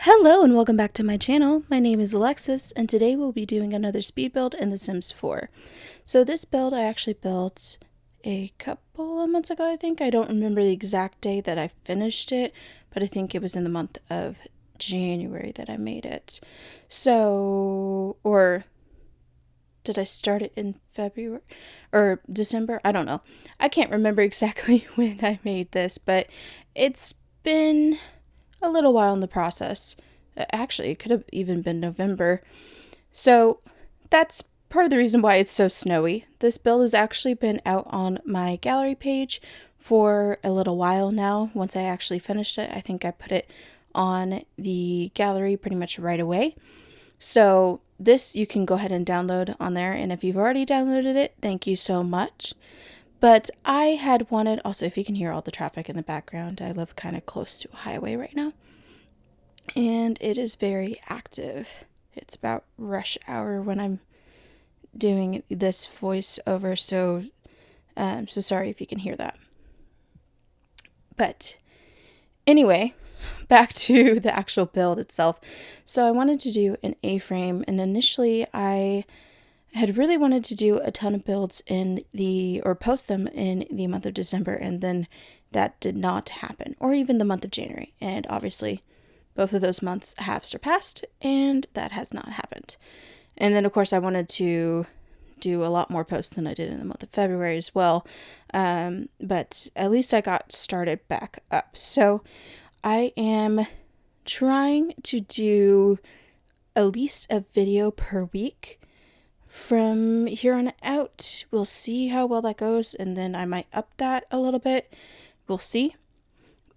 Hello and welcome back to my channel. My name is Alexis and today we'll be doing another speed build in The Sims 4. So this build I actually built a couple of months ago, I think. I don't remember the exact day that I finished it, but I think it was in the month of January that I made it. So, or did I start it in February or December? I don't know. I can't remember exactly when I made this, but it's been a little while in the process. Actually, it could have even been November. So that's part of the reason why it's so snowy. This build has actually been out on my gallery page for a little while now. Once I actually finished it, I think I put it on the gallery pretty much right away. So this you can go ahead and download on there. And if you've already downloaded it, thank you so much. But I had wanted, also if you can hear all the traffic in the background, I live kind of close to a highway right now. And it is very active. It's about rush hour when I'm doing this voiceover, so sorry if you can hear that. But anyway, back to the actual build itself. So I wanted to do an A-frame, and initially I had really wanted to do a ton of builds or post them in the month of December, and then that did not happen, or even the month of January. And obviously both of those months have surpassed, and that has not happened. And then of course I wanted to do a lot more posts than I did in the month of February as well. But at least I got started back up. So I am trying to do at least a video per week from here on out. We'll see how well that goes, and then I might up that a little bit. We'll see.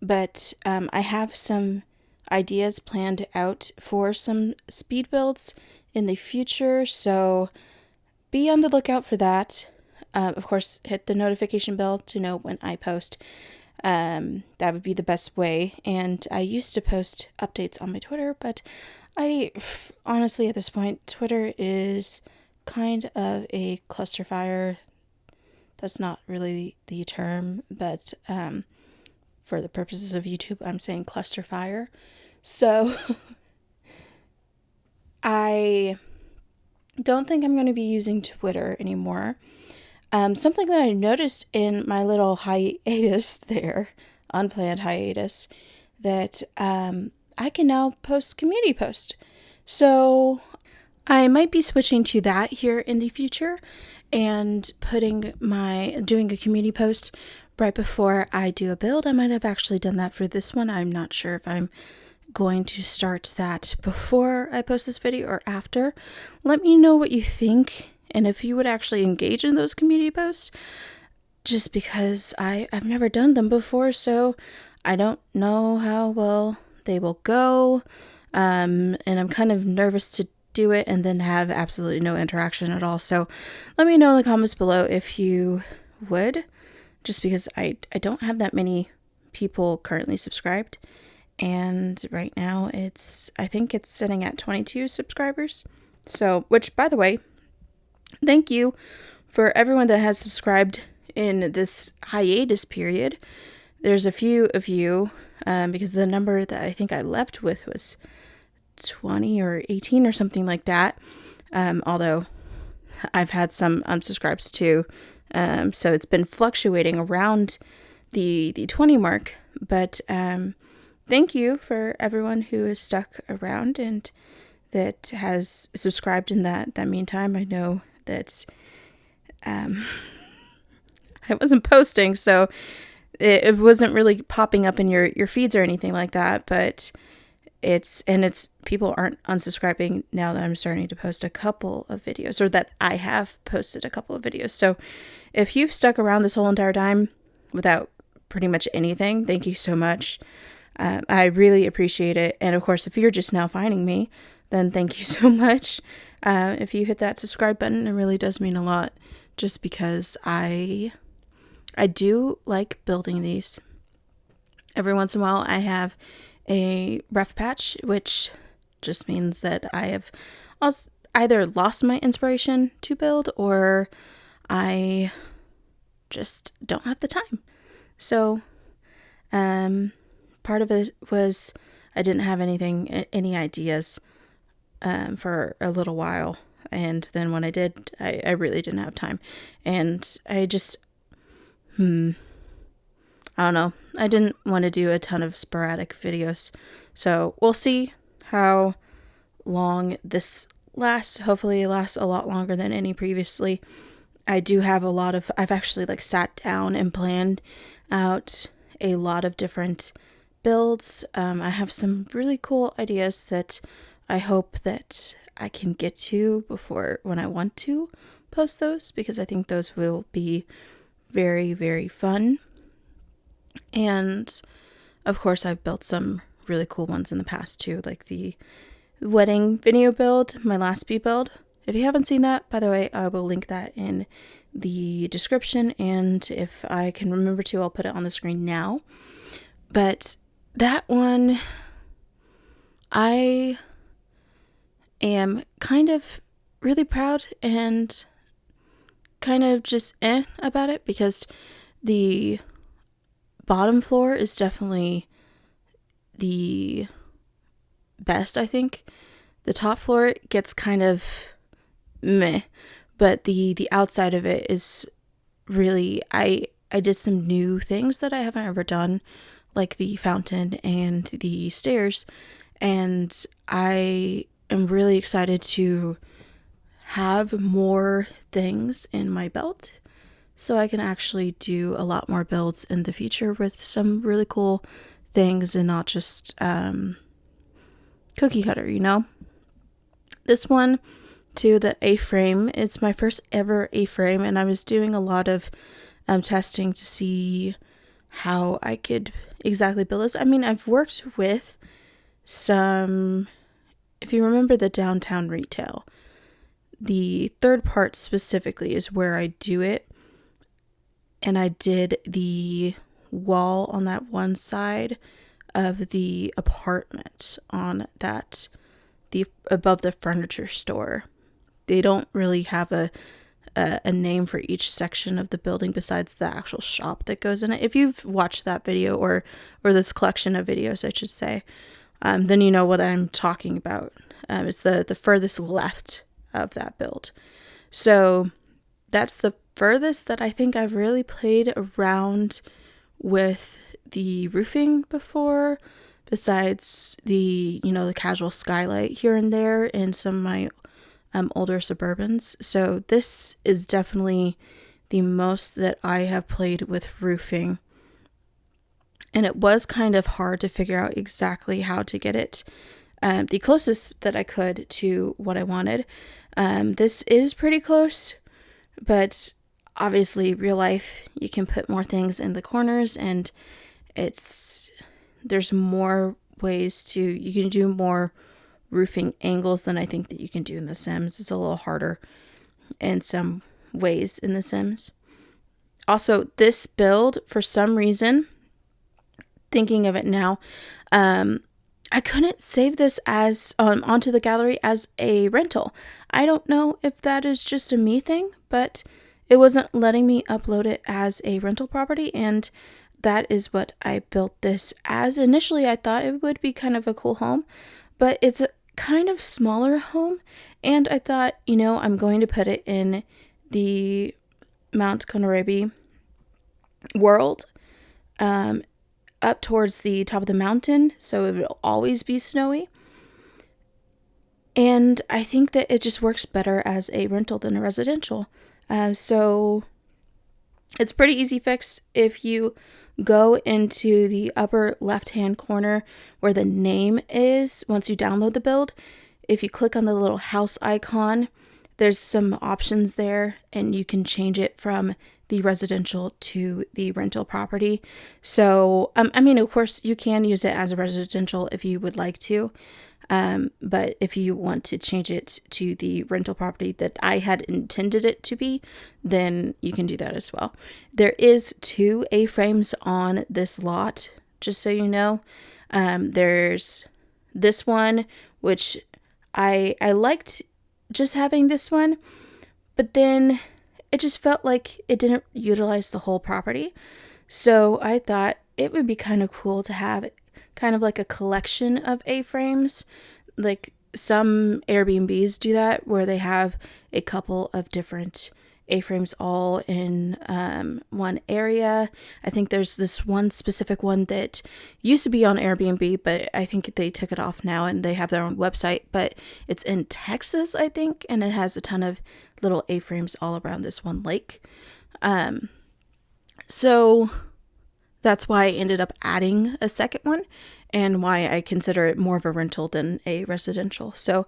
But I have some ideas planned out for some speed builds in the future, so be on the lookout for that. Of course, hit the notification bell to know when I post. That would be the best way. And I used to post updates on my Twitter, but I honestly, at this point, Twitter is kind of a cluster fire. That's not really the term, but for the purposes of YouTube, I'm saying cluster fire. So I don't think I'm going to be using Twitter anymore. Something that I noticed in my little hiatus there, unplanned hiatus, that I can now post community posts. So I might be switching to that here in the future and doing a community post right before I do a build. I might have actually done that for this one. I'm not sure if I'm going to start that before I post this video or after. Let me know what you think and if you would actually engage in those community posts, just because I've never done them before, so I don't know how well they will go, and I'm kind of nervous to do it and then have absolutely no interaction at all. So let me know in the comments below if you would, just because I don't have that many people currently subscribed, and right now I think it's sitting at 22 subscribers. So, which, by the way, thank you for everyone that has subscribed in this hiatus period. There's a few of you, because the number that I think I left with was 20 or 18 or something like that. Although I've had some unsubscribes too. So it's been fluctuating around the 20 mark. But thank you for everyone who is stuck around and that has subscribed in that meantime. I know that I wasn't posting, so it wasn't really popping up in your feeds or anything like that, but it's people aren't unsubscribing now that I'm starting to post a couple of videos, or that I have posted a couple of videos. So if you've stuck around this whole entire time without pretty much anything, thank you so much. I really appreciate it. And of course, if you're just now finding me, then thank you so much. If you hit that subscribe button, it really does mean a lot, just because I do like building these. Every once in a while I have a rough patch, which just means that I have also either lost my inspiration to build, or I just don't have the time. So part of it was I didn't have any ideas for a little while. And then when I did, I really didn't have time. And I just, I don't know. I didn't want to do a ton of sporadic videos. So we'll see how long this lasts. Hopefully it lasts a lot longer than any previously. I do have I've actually like sat down and planned out a lot of different builds. I have some really cool ideas that I hope that I can get to before when I want to post those, because I think those will be very, very fun. And of course, I've built some really cool ones in the past too, like the wedding video build, my last bee build. If you haven't seen that, by the way, I will link that in the description, and if I can remember to, I'll put it on the screen now. But that one, I am kind of really proud and kind of just about it, because the bottom floor is definitely the best, I think. The top floor gets kind of meh, but the outside of it is really, I did some new things that I haven't ever done, like the fountain and the stairs, and I am really excited to have more things in my belt so I can actually do a lot more builds in the future with some really cool things and not just cookie cutter, you know? This one, too, the A-frame, it's my first ever A-frame, and I was doing a lot of testing to see how I could exactly build this. I mean, I've worked with some, if you remember the downtown retail, the third part specifically is where I do it, and I did the wall on that one side of the apartment on that, the above the furniture store. They don't really have a name for each section of the building besides the actual shop that goes in it. If you've watched that video, or this collection of videos, I should say, then you know what I'm talking about. It's the furthest left of that build. So that's the furthest that I think I've really played around with the roofing before, besides the, the casual skylight here and there in some of my older Suburbans. So this is definitely the most that I have played with roofing. And it was kind of hard to figure out exactly how to get it the closest that I could to what I wanted. This is pretty close, but obviously real life, you can put more things in the corners, and there's more ways you can do more roofing angles than I think that you can do in The Sims. It's a little harder in some ways in The Sims. Also, this build, for some reason, thinking of it now, I couldn't save this as onto the gallery as a rental. I don't know if that is just a me thing, but it wasn't letting me upload it as a rental property, and that is what I built this as. Initially, I thought it would be kind of a cool home, but it's a kind of smaller home, and I thought, I'm going to put it in the Mount Konorebi world, up towards the top of the mountain, so it will always be snowy. And I think that it just works better as a rental than a residential. So it's pretty easy fix. If you go into the upper left-hand corner where the name is, once you download the build, if you click on the little house icon, there's some options there, and you can change it from the residential to the rental property. So, of course, you can use it as a residential if you would like to. But if you want to change it to the rental property that I had intended it to be, then you can do that as well. There is 2 A-frames on this lot, just so you know. There's this one, which I liked just having this one, but then it just felt like it didn't utilize the whole property. So I thought it would be kind of cool to have kind of like a collection of A-frames. Like some Airbnbs do that, where they have a couple of different A-frames all in one area. I think there's this one specific one that used to be on Airbnb, but I think they took it off now and they have their own website, but it's in Texas, I think, and it has a ton of little A-frames all around this one lake. So that's why I ended up adding a second one, and why I consider it more of a rental than a residential. So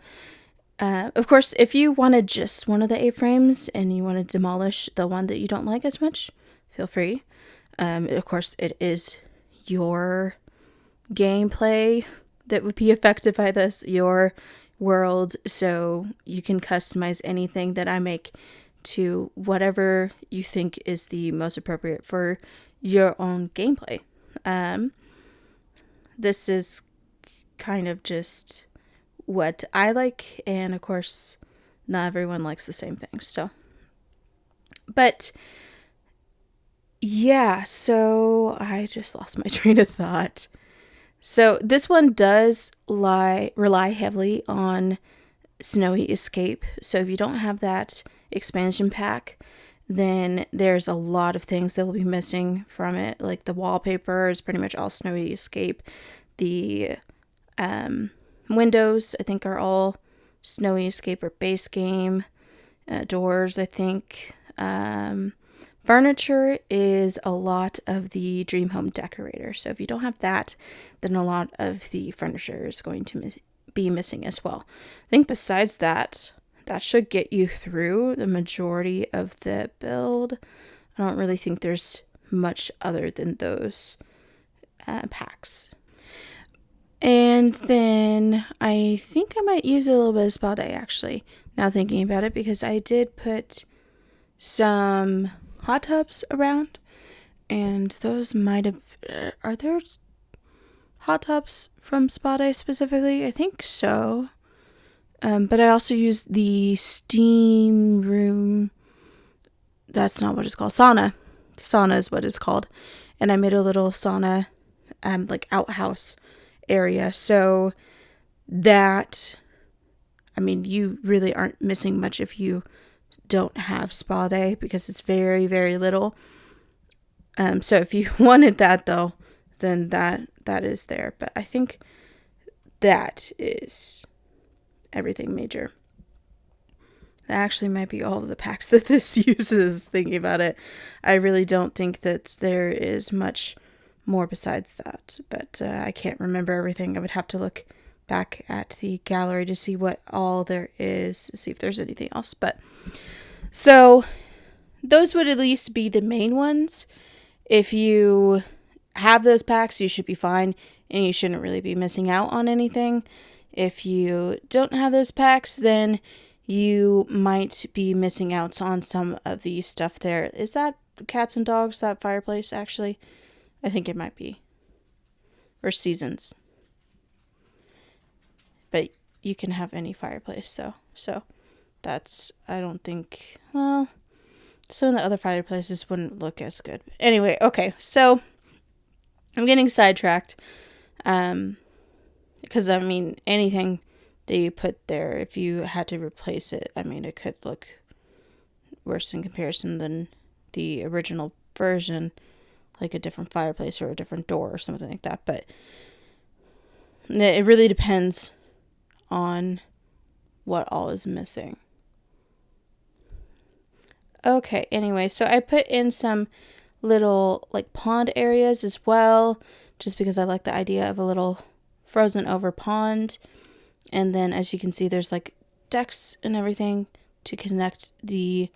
of course, if you wanted just one of the A-frames and you want to demolish the one that you don't like as much, feel free. Of course, it is your gameplay that would be affected by this, your world, so you can customize anything that I make to whatever you think is the most appropriate for your own gameplay. This is kind of just what I like, and of course not everyone likes the same things, so but yeah, so I just lost my train of thought. So this one does rely heavily on Snowy Escape. So if you don't have that expansion pack, then there's a lot of things that will be missing from it. Like the wallpaper is pretty much all Snowy Escape. The windows, I think, are all Snowy Escape or base game. Doors, I think. Furniture is a lot of the Dream Home Decorator. So if you don't have that, then a lot of the furniture is going to be missing as well. I think besides that, that should get you through the majority of the build. I don't really think there's much other than those packs. And then I think I might use a little bit of spa day, actually, now thinking about it, because I did put some hot tubs around, and those might have, are there hot tubs from spa day specifically? I think so. But I also used the steam room. That's not what it's called. Sauna is what it's called. And I made a little sauna, like outhouse area. So that, I mean, you really aren't missing much if you don't have spa day, because it's very, very little. So if you wanted that though, then that is there. But I think that is everything major. That actually might be all of the packs that this uses, thinking about it. I really don't think that there is much more besides that, but I can't remember everything. I would have to look back at the gallery to see what all there is, to see if there's anything else. But so those would at least be the main ones. If you have those packs, you should be fine, and you shouldn't really be missing out on anything. If you don't have those packs, then you might be missing out on some of the stuff there. Is that cats and dogs, that fireplace, actually? I think it might be. Or seasons. But you can have any fireplace, though. So that's, I don't think, well, some of the other fireplaces wouldn't look as good. Anyway, okay, so I'm getting sidetracked. Because, I mean, anything that you put there, if you had to replace it, I mean, it could look worse in comparison than the original version, like a different fireplace or a different door or something like that. But it really depends on what all is missing. Okay, anyway, so I put in some little, like, pond areas as well, just because I like the idea of a little frozen over pond. And then, as you can see, there's like decks and everything to connect the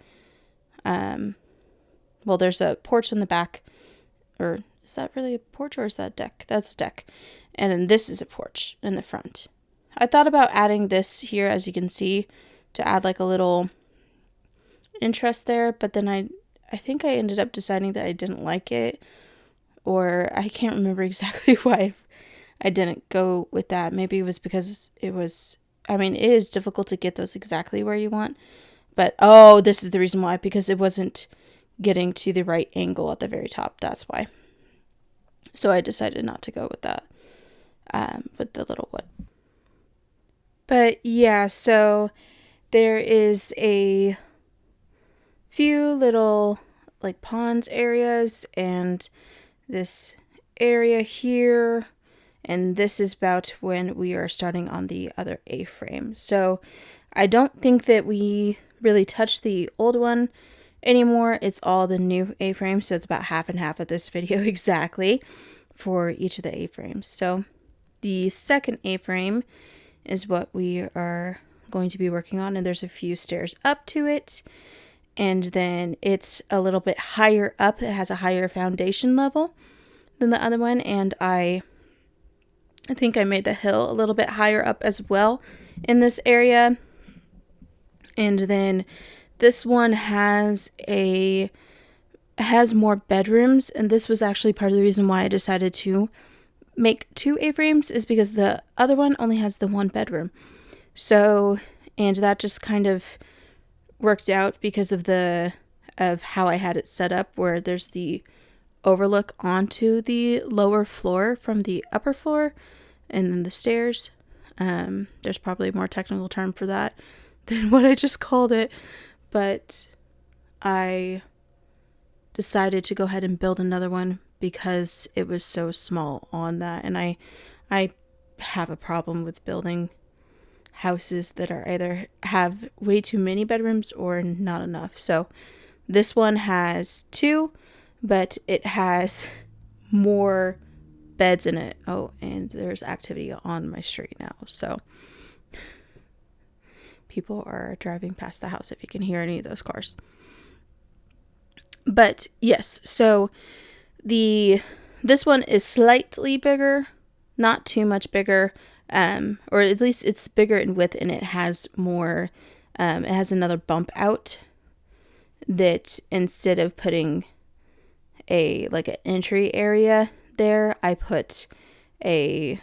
well, there's a porch in the back, or is that really a porch, or is that a deck? That's a deck. And then this is a porch in the front. I thought about adding this here, as you can see, to add like a little interest there, but then I think I ended up deciding that I didn't like it, or I can't remember exactly why I didn't go with that. Maybe it was because it was, I mean, it is difficult to get those exactly where you want, but oh, this is the reason why, because it wasn't getting to the right angle at the very top. That's why. So I decided not to go with that. with the little wood. But yeah, so there is a few little like ponds areas and this area here, and this is about when we are starting on the other A-frame. So I don't think that we really touched the old one anymore. It's all the new A-frame, so it's about half and half of this video exactly for each of the A-frames. So the second A-frame is what we are going to be working on, and there's a few stairs up to it, and then it's a little bit higher up. It has a higher foundation level than the other one, and I think I made the hill a little bit higher up as well in this area. And then this one has more bedrooms, and this was actually part of the reason why I decided to make 2 A-frames, is because the other one only has the 1 bedroom. So, and that just kind of worked out because of how I had it set up, where there's the overlook onto the lower floor from the upper floor, and then the stairs. There's probably a more technical term for that than what I just called it, but I decided to go ahead and build another one because it was so small on that, and I have a problem with building houses that are either have way too many bedrooms or not enough. So this one has 2, but it has more beds in it. Oh, and there's activity on my street now, so people are driving past the house if you can hear any of those cars. But yes, so this one is slightly bigger, not too much bigger, or at least it's bigger in width, and it has more, it has another bump out that instead of putting an entry area there, I put a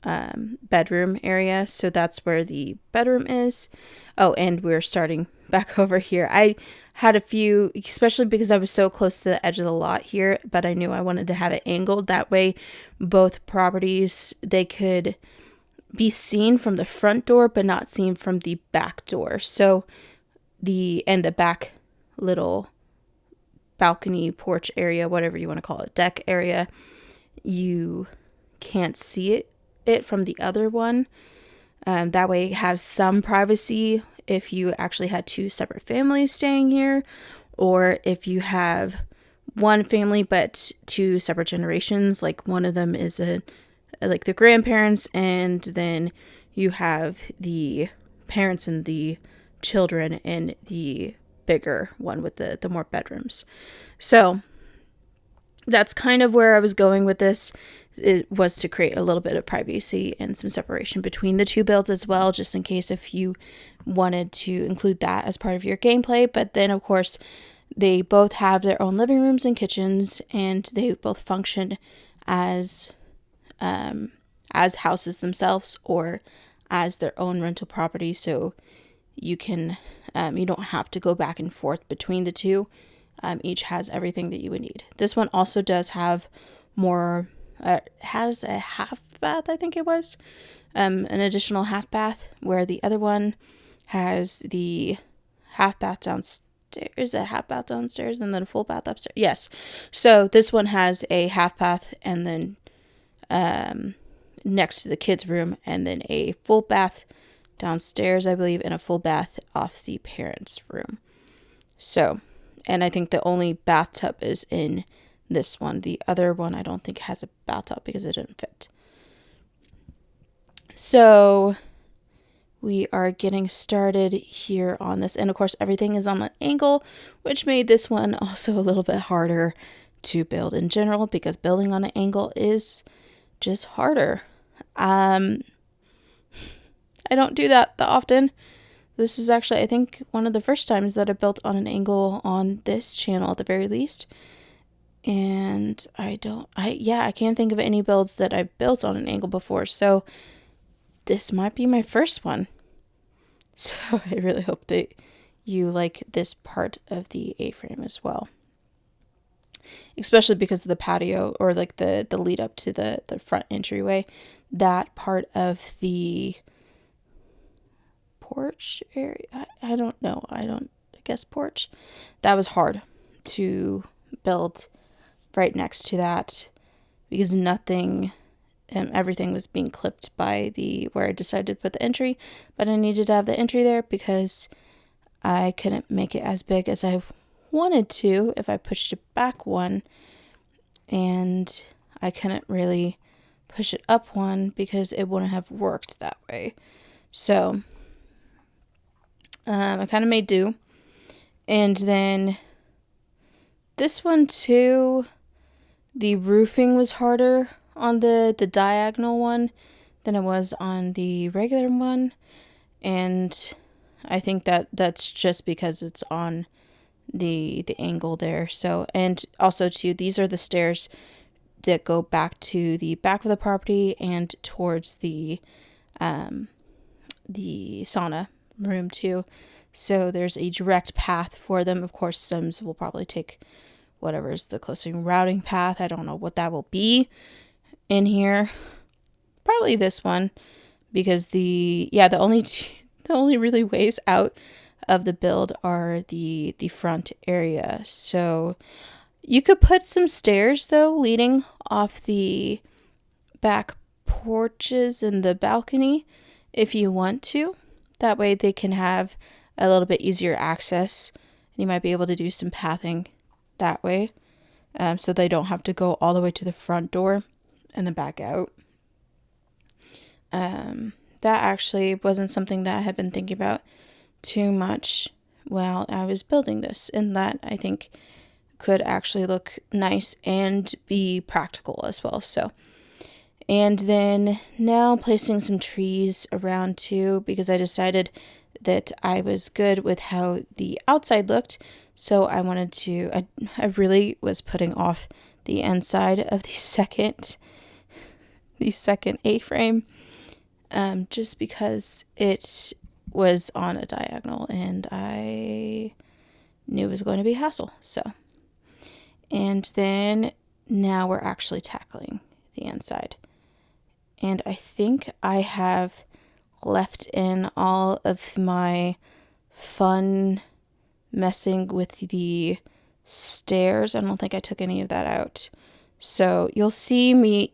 bedroom area. So that's where the bedroom is. Oh, and we're starting back over here. I had a few, especially because I was so close to the edge of the lot here, but I knew I wanted to have it angled. That way, both properties, they could be seen from the front door, but not seen from the back door. So the back little balcony, porch area, whatever you want to call it, deck area, you can't see it from the other one. That way it has some privacy if you actually had 2 separate families staying here, or if you have one family but 2 separate generations, like one of them is like the grandparents, and then you have the parents and the children in the bigger one with the more bedrooms. So that's kind of where I was going with this. It was to create a little bit of privacy and some separation between the 2 builds as well, just in case if you wanted to include that as part of your gameplay. But then, of course, they both have their own living rooms and kitchens, and they both function as houses themselves or as their own rental property. So you can you don't have to go back and forth between the 2. Each has everything that you would need. This one also does have more. Has a half bath, I think it was, an additional half bath, where the other one has the half bath downstairs, and then a full bath upstairs. Yes. So this one has a half bath, and then next to the kids' room, and then a full bath downstairs, I believe, and a full bath off the parents' room. So, and I think the only bathtub is in this one. The other one I don't think has a bathtub because it didn't fit. So we are getting started here on this, and of course everything is on an angle, which made this one also a little bit harder to build in general, because building on an angle is just harder. I don't do that often. This is actually, I think, one of the first times that I built on an angle on this channel at the very least. And I can't think of any builds that I built on an angle before, so this might be my first one. So I really hope that you like this part of the A-frame as well. especially because of the patio, or like the lead up to the front entryway. That part of the porch area, I don't know. I guess porch. That was hard to build right next to that because everything was being clipped by where I decided to put the entry, but I needed to have the entry there because I couldn't make it as big as I wanted to if I pushed it back one, and I couldn't really push it up one because it wouldn't have worked that way. So I kind of made do. And then this one too, the roofing was harder on the diagonal one than it was on the regular one. And I think that's just because it's on the angle there. So, and also too, these are the stairs that go back to the back of the property and towards the sauna room too. So there's a direct path for them. Of course, Sims will probably take whatever is the closest routing path. I don't know what that will be in here. Probably this one, because the only really ways out of the build are the front area. So you could put some stairs though leading off the back porches and the balcony if you want to. That way they can have a little bit easier access. You might be able to do some pathing that way, so they don't have to go all the way to the front door and then back out. That actually wasn't something that I had been thinking about too much while I was building this, and that I think could actually look nice and be practical as well. So, and then now placing some trees around too, because I decided that I was good with how the outside looked. So I wanted to, I really was putting off the inside of the second A-frame, just because it was on a diagonal and I knew it was going to be a hassle. So, and then now we're actually tackling the inside. And I think I have left in all of my fun messing with the stairs. I don't think I took any of that out. So you'll see me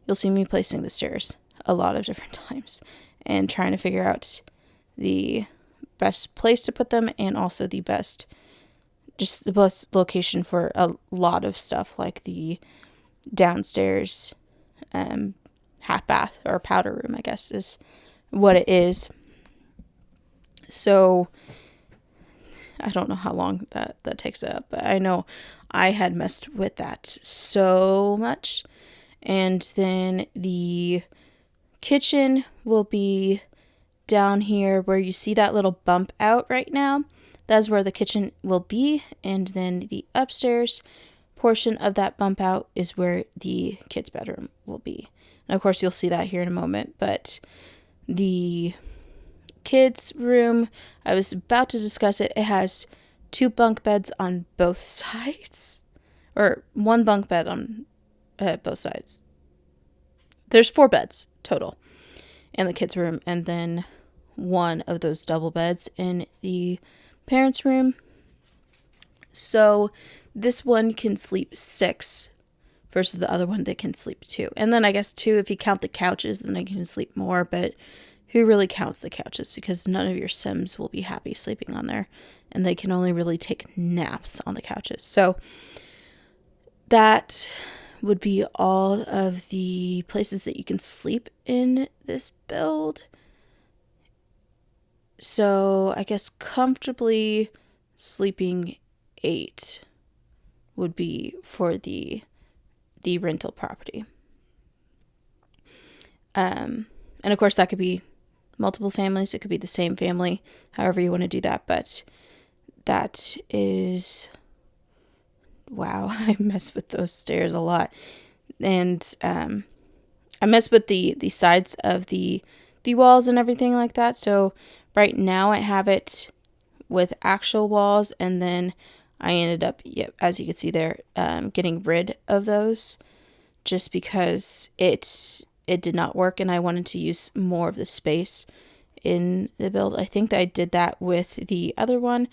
placing the stairs a lot of different times and trying to figure out the best place to put them, and also the best location for a lot of stuff, like the downstairs half bath or powder room, I guess is what it is. So I don't know how long that takes up, but I know I had messed with that so much. And then the kitchen will be down here where you see that little bump out right now. That's where the kitchen will be. And then the upstairs portion of that bump out is where the kids' bedroom will be. And of course, you'll see that here in a moment. But the kids' room, I was about to discuss it. It has 2 bunk beds on both sides, or 1 bunk bed on both sides. There's 4 beds total in the kids' room, and then 1 of those double beds in the parents' room. So this one can sleep 6 versus the other one that can sleep 2. And then I guess 2, if you count the couches, then I can sleep more, but who really counts the couches? Because none of your Sims will be happy sleeping on there, and they can only really take naps on the couches. So that would be all of the places that you can sleep in this build. So I guess comfortably sleeping 8 would be for the rental property. And of course that could be multiple families. It could be the same family, however you want to do that. But that is, wow, I mess with those stairs a lot. And I mess with the sides of the walls and everything like that. So right now I have it with actual walls, and then I ended up, as you can see there, getting rid of those just because it did not work, and I wanted to use more of the space in the build. I think that I did that with the other one,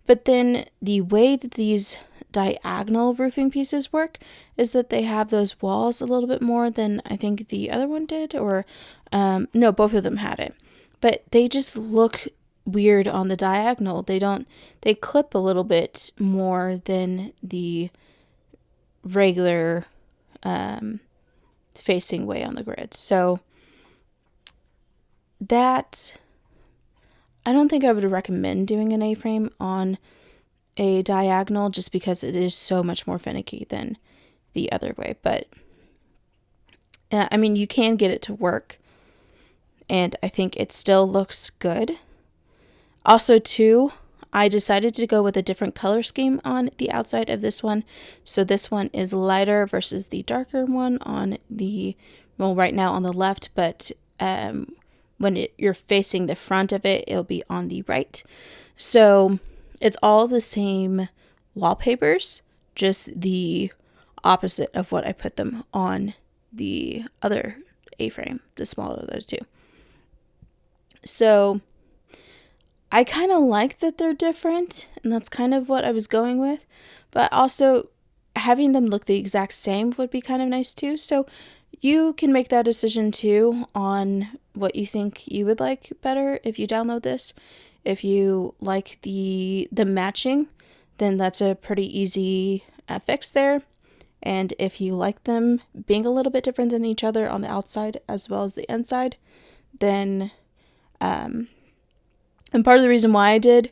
but then the way that these diagonal roofing pieces work is that they have those walls a little bit more than I think the other one did, or no, both of them had it, but they just look weird on the diagonal. They clip a little bit more than the regular facing way on the grid. So that, I don't think I would recommend doing an A-frame on a diagonal just because it is so much more finicky than the other way. But I mean, you can get it to work, and I think it still looks good. Also, too, I decided to go with a different color scheme on the outside of this one. So this one is lighter versus the darker one on the, well, right now on the left, but when you're facing the front of it, it'll be on the right. So it's all the same wallpapers, just the opposite of what I put them on the other A-frame, the smaller of those two. So I kind of like that they're different, and that's kind of what I was going with, but also having them look the exact same would be kind of nice too. So you can make that decision too on what you think you would like better if you download this. If you like the matching, then that's a pretty easy fix there. And if you like them being a little bit different than each other on the outside as well as the inside, then and part of the reason why I did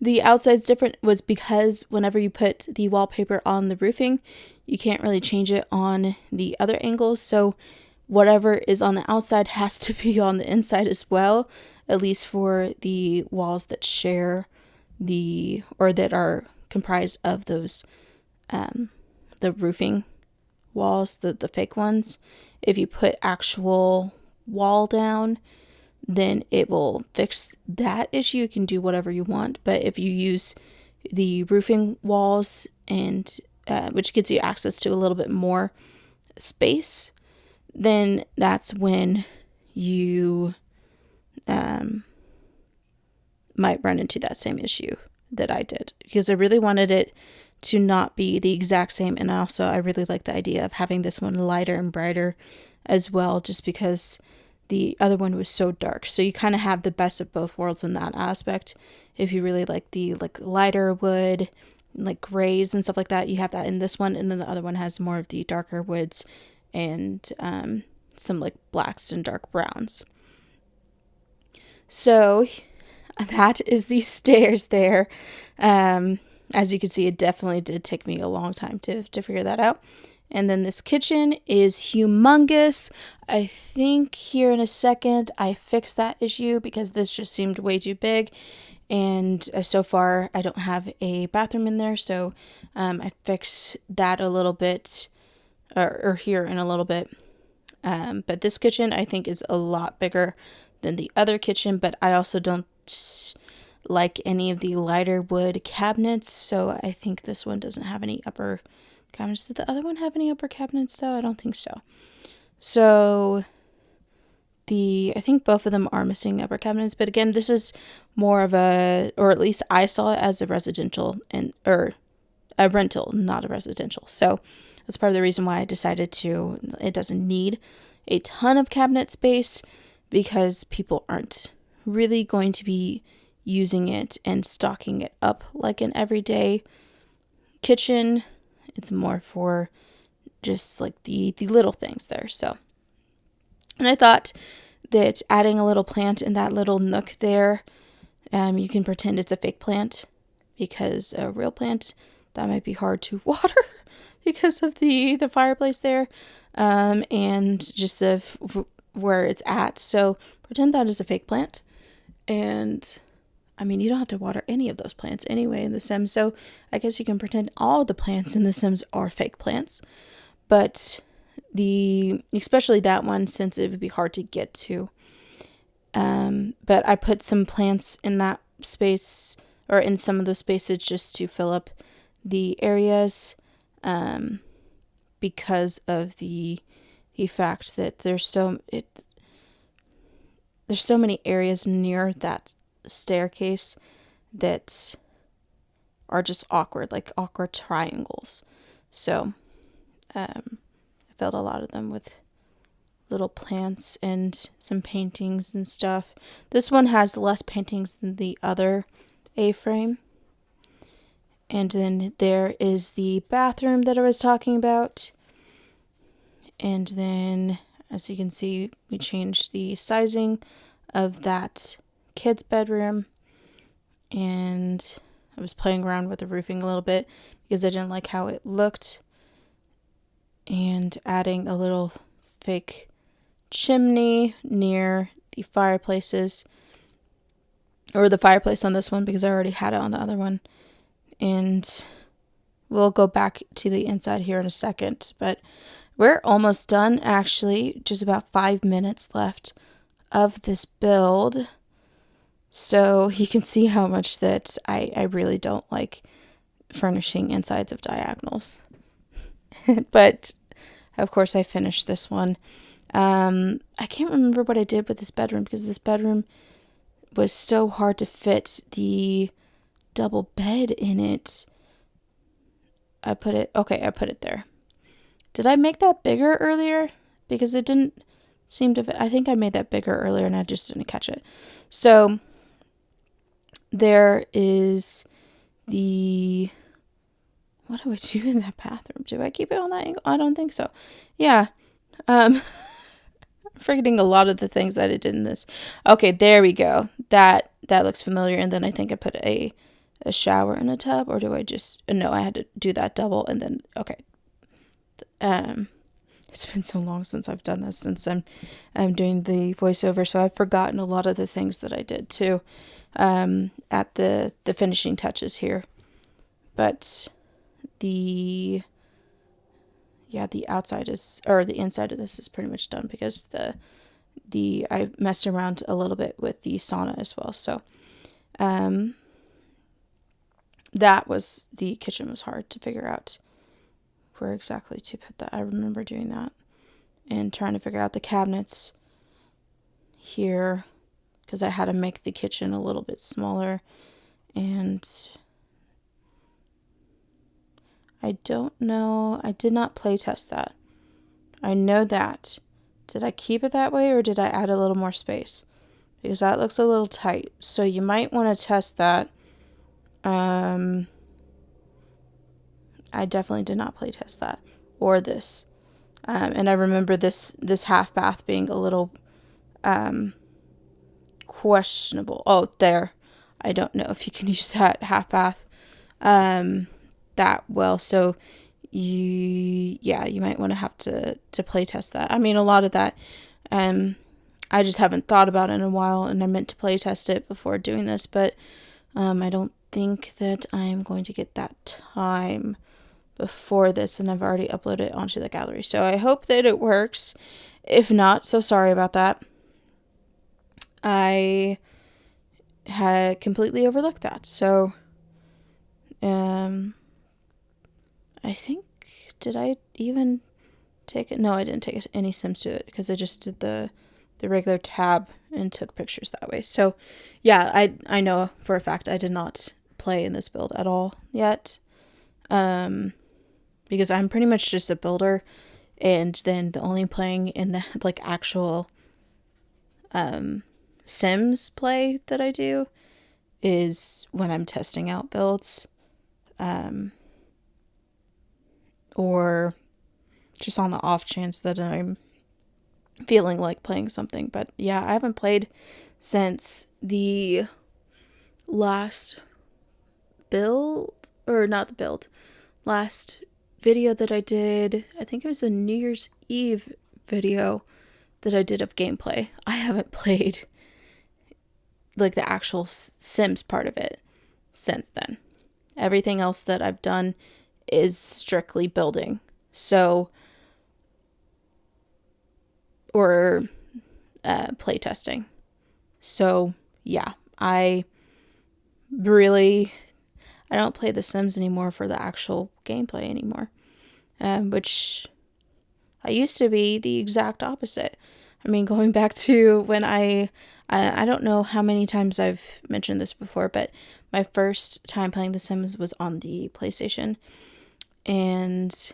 the outside's different was because whenever you put the wallpaper on the roofing, you can't really change it on the other angles. So whatever is on the outside has to be on the inside as well, at least for the walls that share or that are comprised of those, the roofing walls, the fake ones. If you put actual wall down, then it will fix that issue. You can do whatever you want. But if you use the roofing walls, and which gives you access to a little bit more space, then that's when you might run into that same issue that I did, because I really wanted it to not be the exact same. And also I really like the idea of having this one lighter and brighter as well, just because the other one was so dark. So you kind of have the best of both worlds in that aspect. If you really like the lighter wood, like grays and stuff like that, you have that in this one. And then the other one has more of the darker woods and some like blacks and dark browns. So that is the stairs there. As you can see, it definitely did take me a long time to figure that out. And then this kitchen is humongous. I think here in a second I fixed that issue because this just seemed way too big. And so far I don't have a bathroom in there. So I fixed that a little bit, or here in a little bit. But this kitchen I think is a lot bigger than the other kitchen. But I also don't like any of the lighter wood cabinets. So I think this one doesn't have any upper cabinets. Did the other one have any upper cabinets though? I don't think so. So I think both of them are missing upper cabinets, but again, this is more of or at least I saw it as a residential or a rental, not a residential. So that's part of the reason why I decided it doesn't need a ton of cabinet space, because people aren't really going to be using it and stocking it up like an everyday kitchen. It's more for just like the little things there. So, and I thought that adding a little plant in that little nook there, you can pretend it's a fake plant, because a real plant, that might be hard to water because of the fireplace there, and just of where it's at. So pretend that is a fake plant. And I mean, you don't have to water any of those plants anyway in The Sims, so I guess you can pretend all the plants in The Sims are fake plants. But especially that one, since it would be hard to get to. But I put some plants in that space, or in some of those spaces, just to fill up the areas because of the fact that there's so many areas near that staircase that are just awkward, like awkward triangles. So I filled a lot of them with little plants and some paintings and stuff. This one has less paintings than the other A-frame. And then there is the bathroom that I was talking about. And then, as you can see, we changed the sizing of that kid's bedroom. And I was playing around with the roofing a little bit because I didn't like how it looked. And adding a little fake chimney near the fireplaces. Or the fireplace on this one because I already had it on the other one. And we'll go back to the inside here in a second. But we're almost done, actually. Just about 5 minutes left of this build. So you can see how much that I really don't like furnishing insides of diagonals. But, of course, I finished this one. I can't remember what I did with this bedroom because this bedroom was so hard to fit the double bed in it. I put it there. Did I make that bigger earlier? Because it didn't seem to, I think I made that bigger earlier and I just didn't catch it. So there is the, what do I do in that bathroom? Do I keep it on that angle? I don't think so. Yeah. I'm forgetting a lot of the things that I did in this. Okay, there we go. That looks familiar. And then I think I put a shower in a tub, or do I just, no, I had to do that double and then, okay. It's been so long since I've done this, since I'm doing the voiceover, so I've forgotten a lot of the things that I did too, at the finishing touches here. But the outside is, or the inside of this is pretty much done because I messed around a little bit with the sauna as well. So, the kitchen was hard to figure out where exactly to put that. I remember doing that and trying to figure out the cabinets here because I had to make the kitchen a little bit smaller, and I don't know. I did not play test that. I know that. Did I keep it that way or did I add a little more space? Because that looks a little tight. So you might want to test that. I definitely did not play test that or this. And I remember this half bath being a little questionable. Oh, there. I don't know if you can use that half bath that well. So you might want to have to play test that. I mean, a lot of that I just haven't thought about it in a while, and I meant to play test it before doing this, but I don't think that I'm going to get that time before this, and I've already uploaded it onto the gallery. So I hope that it works. If not, so sorry about that. I had completely overlooked that. So I think, did I even take it? No, I didn't take any sims to it because I just did the regular tab and took pictures that way. So yeah, I know for a fact I did not play in this build at all yet. Because I'm pretty much just a builder, and then the only playing in the like actual Sims play that I do is when I'm testing out builds, or just on the off chance that I'm feeling like playing something. But yeah, I haven't played since the last last video that I did. I think it was a New Year's Eve video that I did of gameplay. I haven't played like the actual Sims part of it since then. Everything else that I've done is strictly building. So, or play testing. So yeah, I I don't play The Sims anymore for the actual gameplay anymore, which I used to be the exact opposite. I mean, going back to when I don't know how many times I've mentioned this before, but my first time playing The Sims was on the PlayStation, and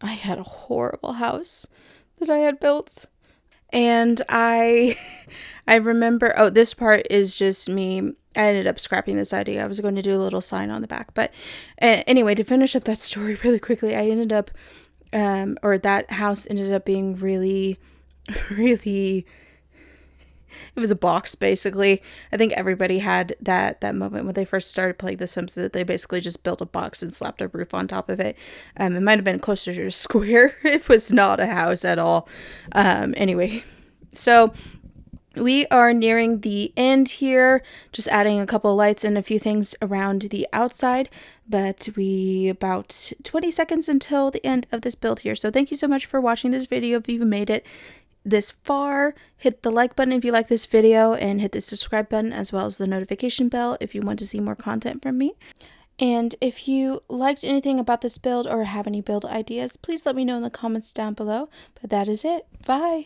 I had a horrible house that I had built. And I remember, oh, this part is just me. I ended up scrapping this idea. I was going to do a little sign on the back. But anyway, to finish up that story really quickly, I ended up, or that house ended up being really, really, it was a box basically. I think everybody had that moment when they first started playing The Sims, that they basically just built a box and slapped a roof on top of it. It might have been closer to a square. It was not a house at all. Anyway, so we are nearing the end here, just adding a couple of lights and a few things around the outside, but we about 20 seconds until the end of this build here. So thank you so much for watching this video. If you've made it this far, hit the like button if you like this video, and hit the subscribe button as well as the notification bell if you want to see more content from me. And if you liked anything about this build or have any build ideas, please let me know in the comments down below. But that is it. Bye!